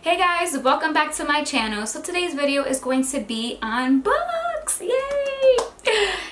Hey guys, welcome back to my channel. So today's video is going to be on books. Yay!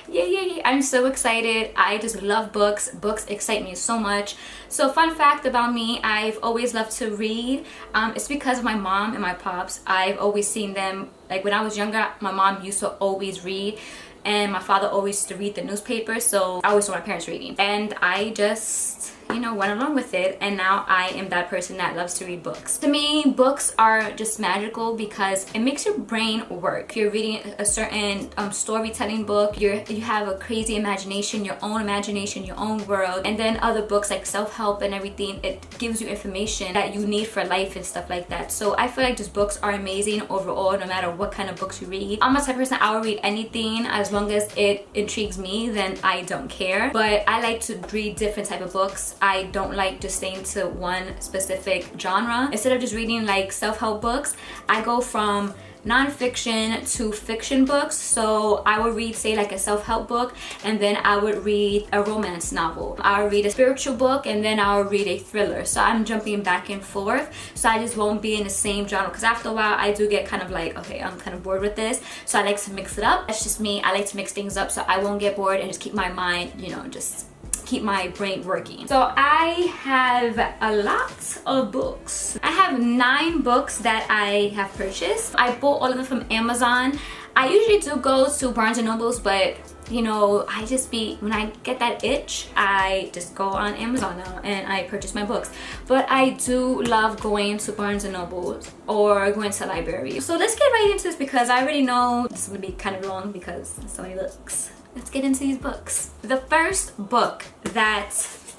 Yay! I'm so excited. I just love books. Books excite me so much. So fun fact about me, I've always loved to read. It's because of my mom and my pops. I've always seen them, like when I was younger, my mom used to always read and my father always used to read the newspaper, so I always saw my parents reading and I just, you know, went along with it, and now I am that person that loves to read books. To me, books are just magical because it makes your brain work. If you're reading a certain storytelling book, you have a crazy imagination, your own world, and then other books like self-help and everything, it gives you information that you need for life and stuff like that. So I feel like just books are amazing overall, no matter what kind of books you read. I'm a type of person, I will read anything as long as it intrigues me, then I don't care. But I like to read different type of books. I don't like just staying to one specific genre. Instead of just reading like self-help books, I go from non-fiction to fiction books. So I would read, say, like a self-help book, and then I would read a romance novel. I would read a spiritual book, and then I would read a thriller. So I'm jumping back and forth, so I just won't be in the same genre, because after a while I do get kind of like, okay, I'm kind of bored with this, so I like to mix it up. That's just me. I like to mix things up so I won't get bored and just keep my mind, you know, just keep my brain working. So I have a lot of books. I have 9 books that I have purchased. I bought all of them from Amazon. I usually do go to Barnes & Nobles, but you know, when I get that itch, I just go on Amazon now and I purchase my books. But I do love going to Barnes & Nobles or going to the library. So let's get right into this because I already know this is gonna be kind of long because so many books. Let's get into these books. The first book that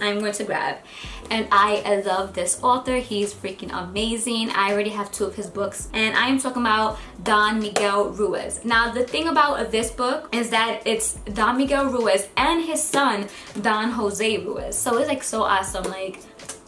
I'm going to grab, and I love this author, he's freaking amazing. I already have 2 of his books, and I am talking about Don Miguel Ruiz. Now the thing about this book is that it's Don Miguel Ruiz and his son Don Jose Ruiz. So it's like so awesome, like,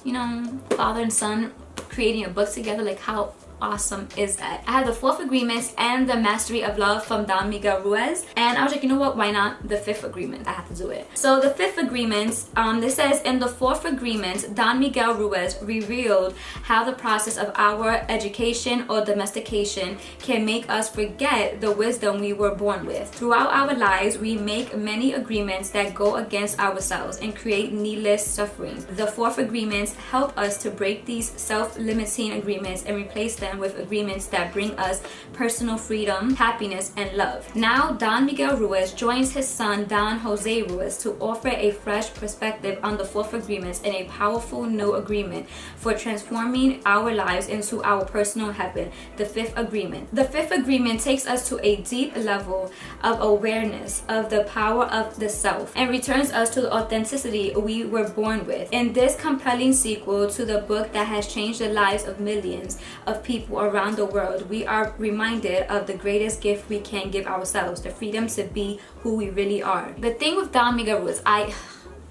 you know, father and son creating a book together. Like, how awesome is that? I have the 4th Agreement and the Mastery of Love from Don Miguel Ruiz, and I was like, you know what, why not the 5th Agreement? I have to do it. So the 5th Agreement, this says, in the 4th Agreement, Don Miguel Ruiz revealed how the process of our education or domestication can make us forget the wisdom we were born with. Throughout our lives, we make many agreements that go against ourselves and create needless suffering. The 4th Agreement help us to break these self-limiting agreements and replace them with agreements that bring us personal freedom, happiness, and love. Now, Don Miguel Ruiz joins his son Don Jose Ruiz to offer a fresh perspective on the 4th Agreement and a powerful new agreement for transforming our lives into our personal heaven, the 5th Agreement. The 5th Agreement takes us to a deep level of awareness of the power of the self and returns us to the authenticity we were born with. In this compelling sequel to the book that has changed the lives of millions of people around the world, we are reminded of the greatest gift we can give ourselves, the freedom to be who we really are. The thing with Don Miguel Ruiz, I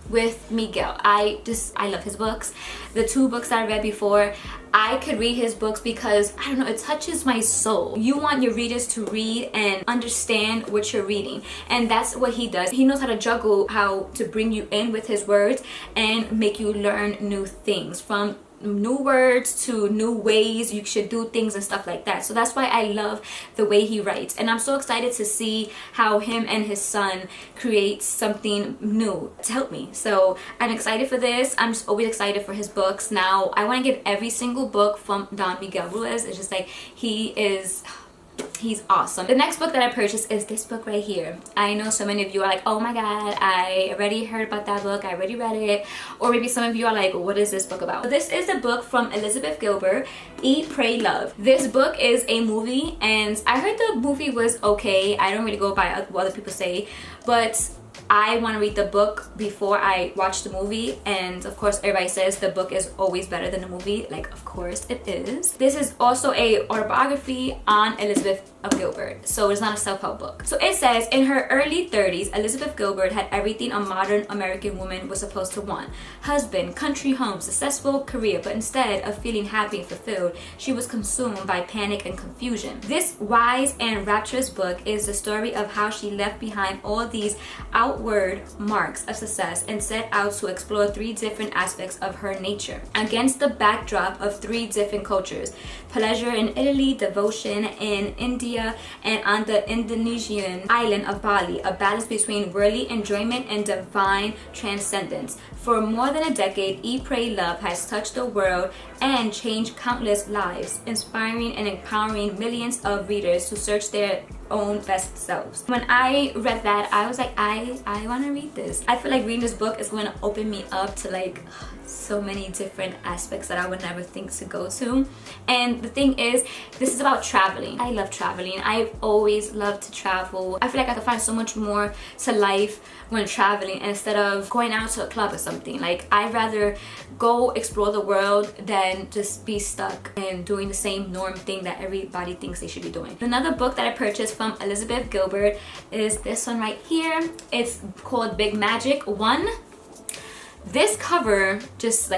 love his books. The 2 books that I read before, I could read his books because, I don't know, it touches my soul. You want your readers to read and understand what you're reading, and that's what he does. He knows how to juggle, how to bring you in with his words and make you learn new things, from new words to new ways you should do things and stuff like that. So that's why I love the way he writes, and I'm so excited to see how him and his son create something new to help me. So I'm excited for this. I'm just always excited for his books. Now I want to get every single book from Don Miguel Ruiz. It's just like he's awesome. The next book that I purchased is this book right here. I know so many of you are like, oh my god, I already heard about that book, I already read it. Or maybe some of you are like, what is this book about? This is a book from Elizabeth Gilbert, Eat, Pray, Love. This book is a movie, and I heard the movie was okay. I don't really go by what other people say, but I want to read the book before I watch the movie, and of course everybody says the book is always better than the movie. Like, of course it is. This is also a autobiography on Elizabeth of Gilbert, so it's not a self-help book. So it says, in her early 30s, Elizabeth Gilbert had everything a modern American woman was supposed to want: husband, country home, successful career. But instead of feeling happy and fulfilled, she was consumed by panic and confusion. This wise and rapturous book is the story of how she left behind all these outward marks of success and set out to explore 3 different aspects of her nature against the backdrop of 3 different cultures: pleasure in Italy, devotion in India, and on the Indonesian island of Bali, a balance between worldly enjoyment and divine transcendence. For more than a decade, Eat, Pray, Love has touched the world and changed countless lives, inspiring and empowering millions of readers to search their own best selves. When I read that, I was like, I want to read this. I feel like reading this book is going to open me up to like so many different aspects that I would never think to go to. And the thing is, this is about traveling. I love traveling. I've always loved to travel. I feel like I could find so much more to life when traveling instead of going out to a club or something. Like, I'd rather go explore the world than just be stuck and doing the same norm thing that everybody thinks they should be doing. Another book that I purchased from Elizabeth Gilbert is this one right here. It's called Big Magic 1. This cover just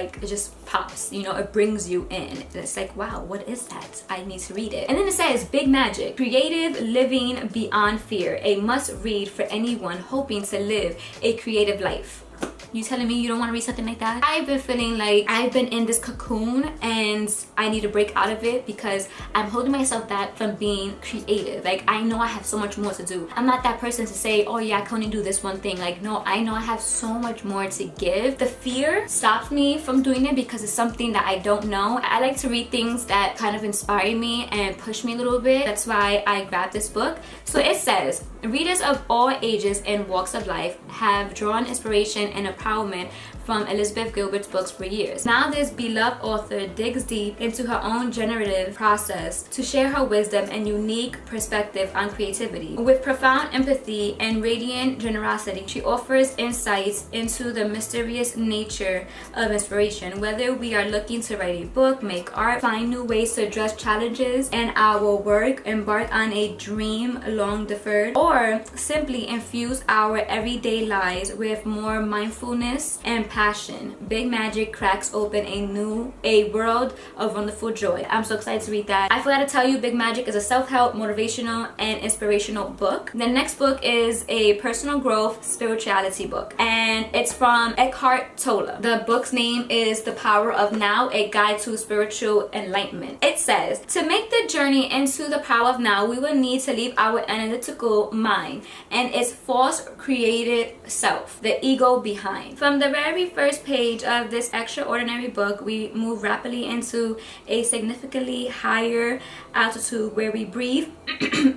pops, you know, it brings you in. It's like, wow, what is that? I need to read it. And then it says Big Magic, Creative Living Beyond Fear, a must read for anyone hoping to live a creative life. You telling me you don't want to read something like that? I've been feeling like I've been in this cocoon and I need to break out of it because I'm holding myself back from being creative. Like, I know I have so much more to do. I'm not that person to say, oh yeah, I can only do this one thing. Like, no, I know I have so much more to give. The fear stops me from doing it because it's something that I don't know. I like to read things that kind of inspire me and push me a little bit. That's why I grabbed this book. So it says, readers of all ages and walks of life have drawn inspiration and empowerment from Elizabeth Gilbert's books for years. Now this beloved author digs deep into her own generative process to share her wisdom and unique perspective on creativity. With profound empathy and radiant generosity, she offers insights into the mysterious nature of inspiration. Whether we are looking to write a book, make art, find new ways to address challenges in our work, embark on a dream long deferred, or simply infuse our everyday lives with more mindfulness and passion, Big Magic cracks open a world of wonderful joy. I'm so excited to read that. I forgot to tell you, Big Magic is a self-help, motivational, and inspirational book. The next book is a personal growth spirituality book, and it's from Eckhart Tolle. The book's name is The Power of Now, A Guide to Spiritual Enlightenment. It says, to make the journey into the power of now, we will need to leave our analytical mind and its false created self, the ego, behind. From the very first page of this extraordinary book, we move rapidly into a significantly higher altitude where we breathe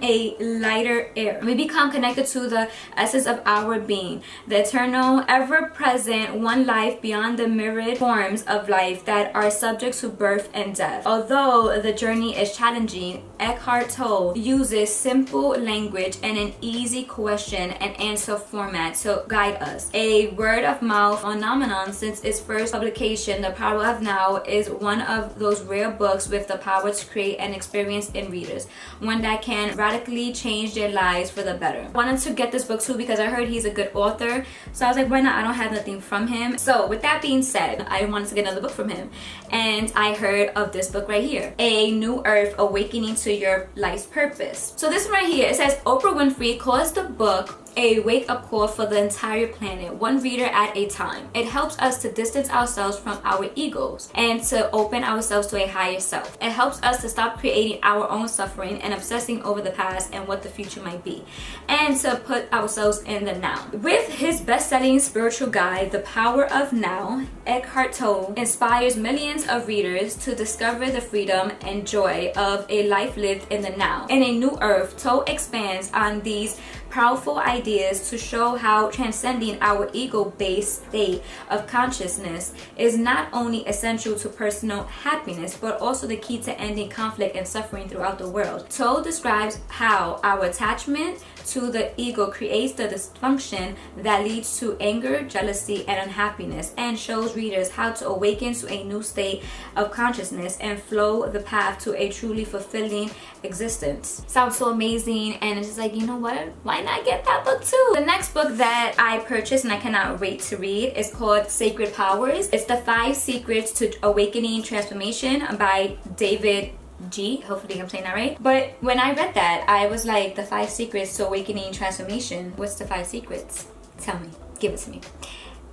a lighter air. We become connected to the essence of our being, the eternal, ever-present one life beyond the myriad forms of life that are subject to birth and death. Although the journey is challenging, Eckhart Tolle uses simple language and an easy question and answer format to guide us. A word of mouth phenomenon since its first publication, The Power of Now is one of those rare books with the power to create an experience in readers, one that can radically change their lives for the better. I wanted to get this book too because I heard he's a good author, so I was like, why not? I don't have nothing from him. So with that being said, I wanted to get another book from him, and I heard of this book right here, A New Earth, Awakening to Your Life's Purpose. So this one right here, it says Oprah Winfrey calls the book a wake-up call for the entire planet, one reader at a time. It helps us to distance ourselves from our egos and to open ourselves to a higher self. It helps us to stop creating our own suffering and obsessing over the past and what the future might be, and to put ourselves in the now. With his best-selling spiritual guide, The Power of Now, Eckhart Tolle inspires millions of readers to discover the freedom and joy of a life lived in the now. In A New Earth, Tolle expands on these powerful ideas to show how transcending our ego-based state of consciousness is not only essential to personal happiness, but also the key to ending conflict and suffering throughout the world. Tolle describes how our attachment to the ego creates the dysfunction that leads to anger, jealousy, and unhappiness, and shows readers how to awaken to a new state of consciousness and flow the path to a truly fulfilling existence. Sounds so amazing, and it's just like, you know what? Why not get that book too? The next book that I purchased and I cannot wait to read is called Sacred Powers. It's the 5 Secrets to Awakening Transformation by Davidji. Hopefully I'm saying that right. But when I read that, I was like, the 5 Secrets to Awakening Transformation. What's the 5 secrets? Tell me. Give it to me.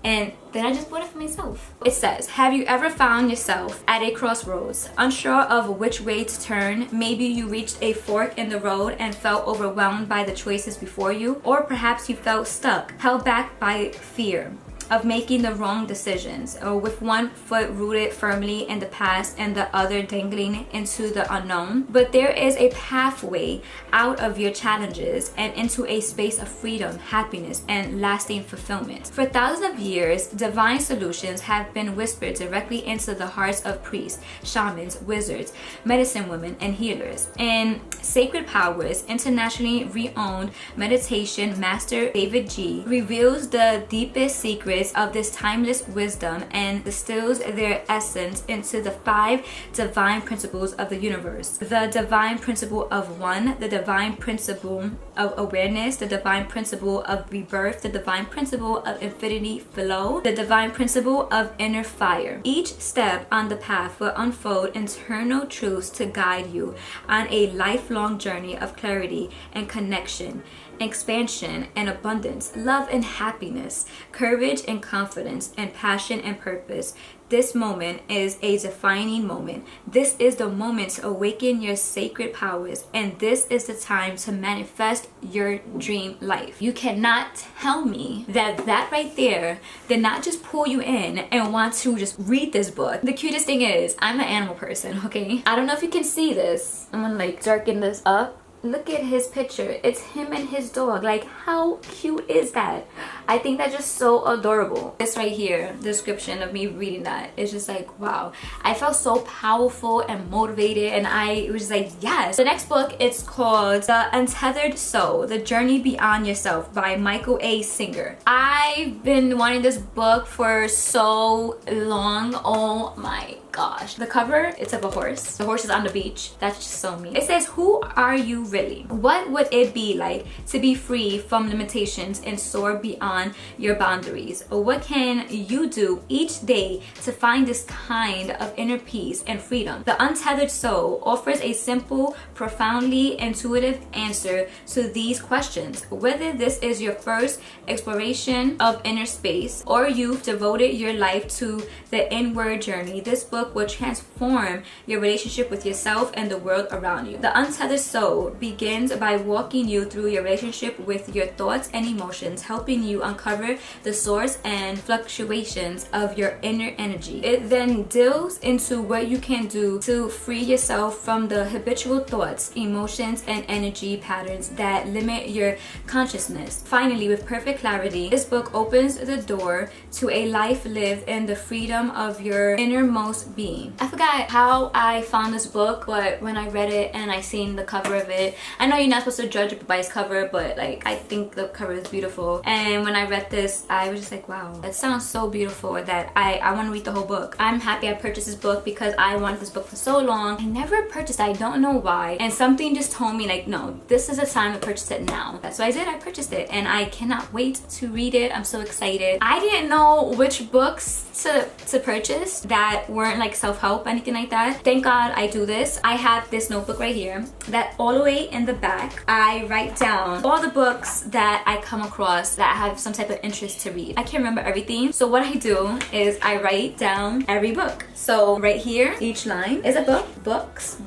And then I just bought it for myself. It says, have you ever found yourself at a crossroads, unsure of which way to turn? Maybe you reached a fork in the road and felt overwhelmed by the choices before you. Or perhaps you felt stuck, held back by fear of making the wrong decisions, or with one foot rooted firmly in the past and the other dangling into the unknown. But there is a pathway out of your challenges and into a space of freedom, happiness, and lasting fulfillment. For thousands of years, divine solutions have been whispered directly into the hearts of priests, shamans, wizards, medicine women, and healers. In Sacred Powers, internationally renowned meditation master Davidji reveals the deepest secrets of this timeless wisdom and distills their essence into the 5 divine principles of the universe. The divine principle of one, the divine principle of awareness, the divine principle of rebirth, the divine principle of infinity flow, the divine principle of inner fire. Each step on the path will unfold internal truths to guide you on a lifelong journey of clarity and connection, expansion and abundance, love and happiness, courage and confidence, and passion and purpose. This moment is a defining moment. This is the moment to awaken your sacred powers, and this is the time to manifest your dream life. You cannot tell me that right there did not just pull you in and want to just read this book. The cutest thing is, I'm an animal person, okay? I don't know if you can see this. I'm gonna like darken this up. Look at his picture. It's him and his dog. Like, how cute is that? I think that's just so adorable. This right here, the description of me reading that, is just like, wow. I felt so powerful and motivated, and I was like, yes. The next book, it's called The Untethered Soul, The Journey Beyond Yourself by Michael A. Singer. I've been wanting this book for so long. Oh my gosh. The cover, it's of a horse. The horse is on the beach. That's just so me. It says, who are you really? What would it be like to be free from limitations and soar beyond your boundaries? Or what can you do each day to find this kind of inner peace and freedom? The Untethered Soul offers a simple, profoundly intuitive answer to these questions. Whether this is your first exploration of inner space or you've devoted your life to the inward journey, this book will transform your relationship with yourself and the world around you. The Untethered Soul begins by walking you through your relationship with your thoughts and emotions, helping you uncover the source and fluctuations of your inner energy. It then delves into what you can do to free yourself from the habitual thoughts, emotions, and energy patterns that limit your consciousness. Finally, with perfect clarity, this book opens the door to a life lived in the freedom of your innermost being. I forgot how I found this book, but when I read it and I seen the cover of it, I know you're not supposed to judge a book by its cover, but like, I think the cover is beautiful. And when I read this, I was just like, wow, it sounds so beautiful that I want to read the whole book. I'm happy I purchased this book because I wanted this book for so long. I never purchased it. I don't know why. And something just told me like, no, this is the time to purchase it now. That's what I did. I purchased it and I cannot wait to read it. I'm so excited. I didn't know which books to purchase that weren't like self-help, anything like that. Thank God I do this. I have this notebook right here that all the way in the back, I write down all the books that I come across that I have some type of interest to read. I can't remember everything, so what I do is I write down every book. So right here, each line is a book. Books.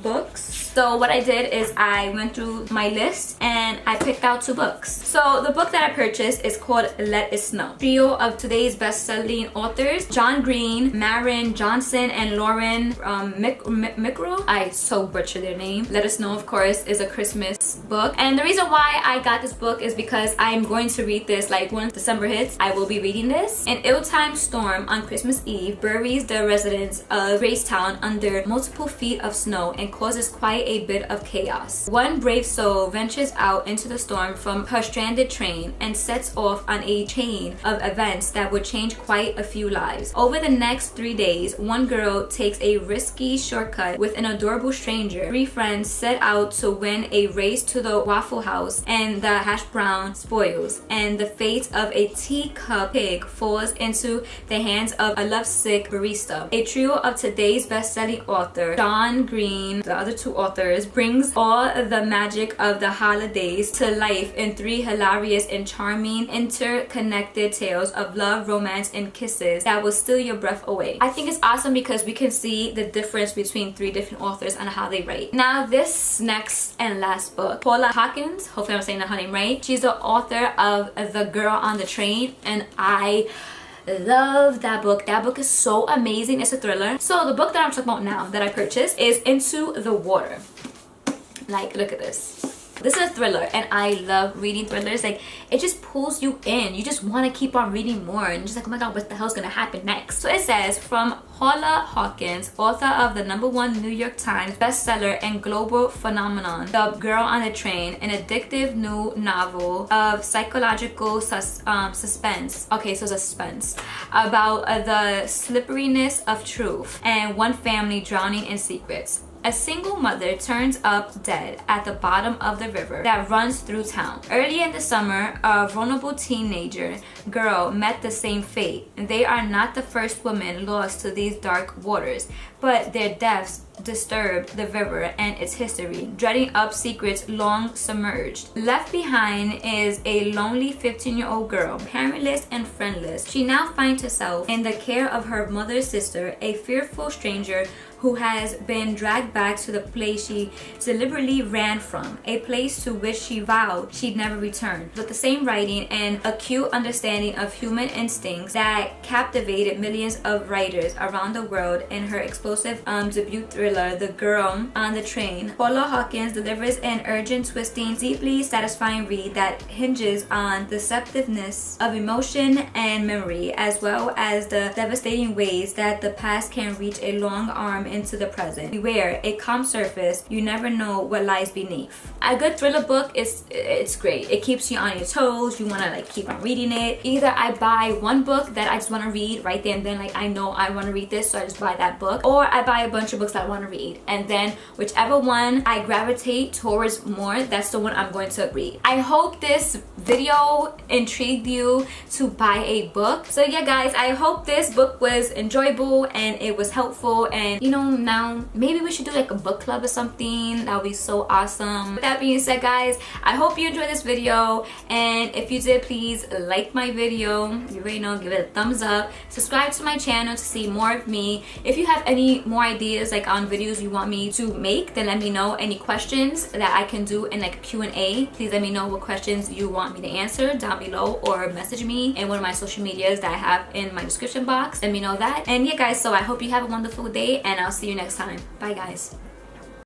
So what I did is I went through my list and I picked out 2 books. So the book that I purchased is called Let It Snow. Trio of today's best-selling authors, John Green, Maren Johnson, and Lauren Mickrell. I so butchered their name. Let Us Know, of course, is a Christmas book. And the reason why I got this book is because I'm going to read this like when December hits. I will be reading this. An ill-timed storm on Christmas Eve buries the residents of Gracetown under multiple feet of snow and causes quite a bit of chaos. One brave soul ventures out into the storm from her stranded train and sets off on a chain of events that would change quite a few lives. Over the next 3 days, one girl takes a risky shortcut with an adorable stranger. 3 friends set out to win a race to the Waffle House, and the hash brown spoils, and the fate of a teacup pig falls into the hands of a lovesick barista. A trio of today's best-selling author, John Green, the other 2 authors, brings all the magic of the holidays to life in 3 hilarious and charming interconnected tales of love, romance, and kisses that will steal your breath away. I think it's awesome because we can see the difference between 3 different authors and how they write. Now this next and last book, Paula Hawkins, hopefully I'm saying her name right. She's the author of The Girl on the Train, and I love that book. That book is so amazing. It's a thriller. So the book that I'm talking about now that I purchased is Into the Water. Like, look at this. This is a thriller, and I love reading thrillers. Like, it just pulls you in. You just want to keep on reading more, and you're just like, oh my god, what the hell's gonna happen next? So it says, from Paula Hawkins, author of the #1 New York Times bestseller and global phenomenon, The Girl on the Train, an addictive new novel of psychological suspense. Okay, so suspense about the slipperiness of truth and one family drowning in secrets. A single mother turns up dead at the bottom of the river that runs through town. Early in the summer, a vulnerable teenager girl met the same fate. They are not the first women lost to these dark waters, but their deaths disturbed the river and its history, dredging up secrets long submerged. Left behind is a lonely 15-year-old girl, parentless and friendless. She now finds herself in the care of her mother's sister, a fearful stranger who has been dragged back to the place she deliberately ran from, a place to which she vowed she'd never return. With the same writing and acute understanding of human instincts that captivated millions of writers around the world in her explosive debut thriller, The Girl on the Train, Paula Hawkins delivers an urgent, twisting, deeply satisfying read that hinges on the deceptiveness of emotion and memory, as well as the devastating ways that the past can reach a long arm into the present. Beware, a calm surface, you never know what lies beneath. A good thriller book it's great. It keeps you on your toes. You want to like keep on reading it. Either I buy one book that I just want to read right there and then, like I know I want to read this, so I just buy that book, or I buy a bunch of books that I want to read, and then whichever one I gravitate towards more, that's the one I'm going to read. I hope this video intrigued you to buy a book. So yeah guys, I hope this book was enjoyable and it was helpful, and you know, now maybe we should do like a book club or something. That would be so awesome. With that being said guys, I hope you enjoyed this video, and if you did, please like my video. You already know, give it a thumbs up, subscribe to my channel to see more of me. If you have any more ideas like on videos you want me to make, then let me know. Any questions that I can do in like a Q&A, please let me know what questions you want me to answer down below, or message me in one of my social medias that I have in my description box. Let me know that. And yeah guys, so I hope you have a wonderful day, and I'll see you next time. Bye guys.